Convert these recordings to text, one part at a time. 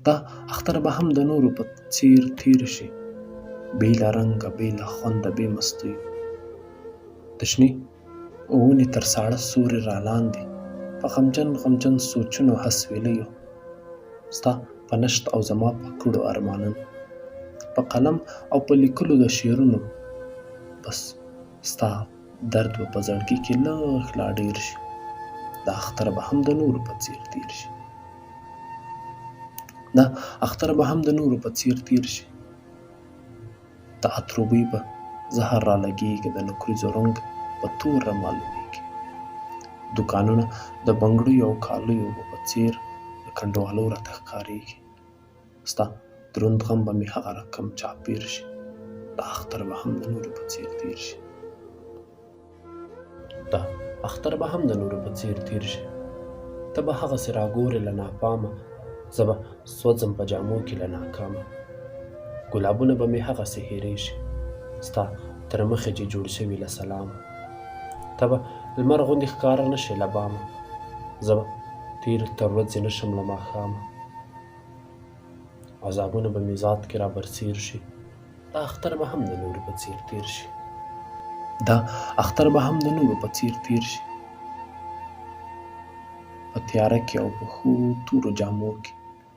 دا اختر به هم د نورو په څیر تیر شي، بې له رنګه، بې له خونده، بې مستیو. د شنې ونې تر ساړه سوري رالاندې په غمجن سوچونو هسویلیو، ستا په نشت او زما په کړو ارمانونو، په قلم او په لیکلو د شعرونو. بس ستا درد به په زړګي کې لږ لا ډېر شي، دا اختر به هم د نورو په څیر تیر شي. دا اختر به هم د نورو په څیر تیر شي. د عطرو بوی به زهر را لګېږي، د نکریزو رنګ په تور را معلومیږي. دوکانونه د بنګړیو او کالیو به په څیر د کنډوالو راته ښکارېږي. ستا دروند غم به مې هغه رقم چاپېر شي، دا اختر به هم د نورو په څیر تیر شي. دا اختر به هم د نورو په څیر تیر شي. ته به هغسې راګورې له ناپامه، زه به سوځم په جامو کې له ناکامه. ګلابونه به مې هغسې هېرېږي، ستا تر مخې چې جوړ شوي له سلامه. ته به لمر غوندې ښکاره نه شې له بامه، زه به تېر تر ورځې نه شم له ماښامه. عذابونه به مې ذات کې را برسېر شي، دا اختر به هم د نورو په څیر تیر شي. دا اختر به هم د نورو په څیر تیر شي. په تیاره کې او په ښو تورو جامو کې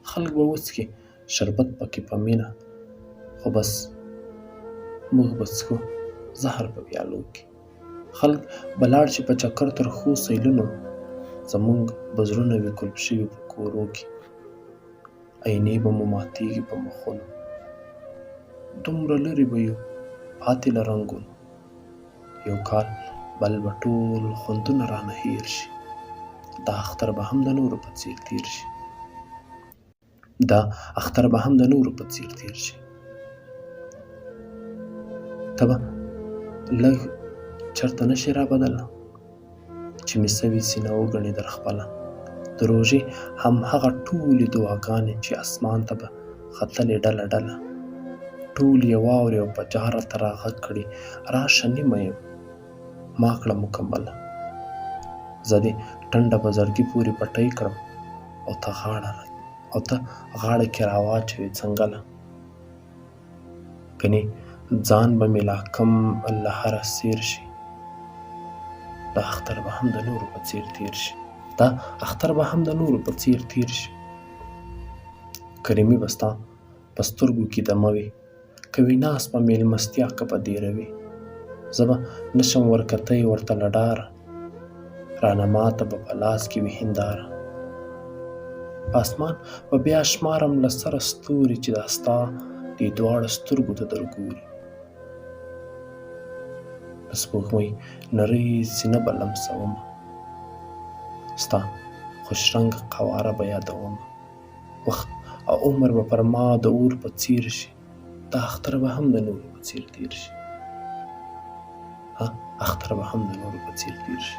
خلک به وڅښي شربت پکې په مینه، خو بس موږ به څښو زهر په پیالو کې. خلک به لاړ شي په چکر تر ښو سیلونو، زموږ به زړونه وي کلب شوي په کورو کې. عینې به مو ماتېږي په مخونو، دومره لرې به یو پاتې له رنګونو. یو کال بل به ټول خوندونه رانه هېر شي، دا اختر به هم د نورو په څیر تیر شي. دا اختر به هم د نورو په څیر تیر شي. ته به لږ چرته نشي را بدله چې مې سوي سینه وګڼې در خپله. د روژې هم هغه ټولې دعاګانې چې اسمان ته به ختلې ډله ډله، ټول یې واورې او په جهر راته راغږ کړي. راشه نیمه یم ما کړه مکمله، زه دې ټنډه په زړګي پورې پټۍ کړم او ته غاړه کې راواچوې څنګله. ګنې ځان به مې لا کم له هره سیر شي، دا اختر به هم د نورو په څیر تیر شي. دا اختر به هم د نورو په څیر تیر شي. کریمي به ستا په سترګو کې دمه وي، کوي ناست په میلمستیا که په دیروي. زه به نشم ورکتی ورته له ډاره، رانه ماته به په لاس کې وي هنداره. په اسمان به بیا شمارم له سره ستوري چې دا ستا دې دواړو سترګو ته درګوري. د سپوږمۍ نرۍ سینه به لمسومه، ستا خوش رنګ قواره به یادومه. وخت او عمر به پر ما د اور په څیر شي، دا اختر به هم د نورو په څیر تیر شي. اختر به هم د نورو په څیر تیر شي.